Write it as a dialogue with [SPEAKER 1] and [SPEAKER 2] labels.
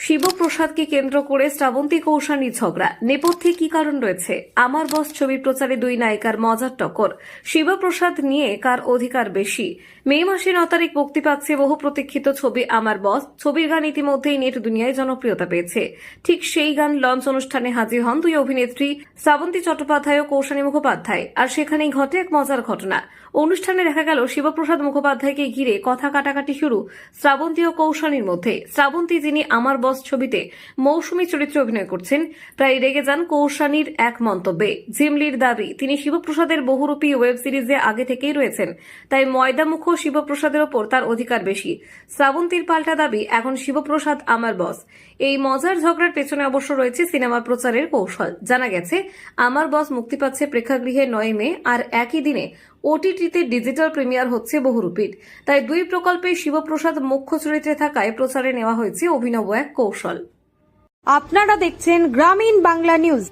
[SPEAKER 1] শিবপ্রসাদকে কেন্দ্র করে শ্রাবন্তী কৌশানী ঝগড়া, নেপথ্যে কি কারণ রয়েছে? আমার বস ছবির প্রচারে দুই নায়িকার মজার টক্কর, শিবপ্রসাদ নিয়ে কার অধিকার বেশি? মে মাসে 9 তারিখ মুক্তি পাচ্ছে বহু প্রতীক্ষিত ছবি আমার বস। ছবির গান ইতিমধ্যেই নেট দুনিয়ায় জনপ্রিয়তা পেয়েছে। ঠিক সেই গান লঞ্চ অনুষ্ঠানে হাজির হন দুই অভিনেত্রী শ্রাবন্তী চট্টোপাধ্যায় ও কৌশানী মুখোপাধ্যায়। আর সেখানেই ঘটে এক মজার ঘটনা। অনুষ্ঠানে দেখা গেল শিবপ্রসাদ মুখোপাধ্যায়কে ঘিরে কথা কাটাকাটি শুরু শ্রাবন্তী ও কৌশানীর মধ্যে। শ্রাবন্তী, যিনি আমার বস ছবিতে মৌসুমী চরিত্রে অভিনয় করছেন, প্রায় রেগে যান কৌশানীর এক মন্তব্যে। ঝিমলির দাবি, তিনি শিবপ্রসাদের বহুরূপী ওয়েব সিরিজে আগে থেকেই রয়েছেন, তাই ময়দামুখ শিবপ্রসাদের ওপর তার অধিকার বেশি। শ্রাবন্তীর পাল্টা দাবি, এখন শিবপ্রসাদ আমার বস। এই মজার ঝগড়ার পেছনে অবশ্য রয়েছে সিনেমা প্রচারের কৌশল। জানা গেছে, আমার বস মুক্তি পাচ্ছে প্রেক্ষাগৃহে 9 মে, আর একই দিনে ওটিটিতে ডিজিটাল প্রিমিয়ার হচ্ছে বহুরূপীর। তাই দুই প্রকল্পে শিবপ্রসাদ মুখ্য চরিত্রে থাকায় প্রচারে নেওয়া হয়েছে অভিনব এক কৌশল।
[SPEAKER 2] আপনারা দেখছেন গ্রামীণ বাংলা নিউজ।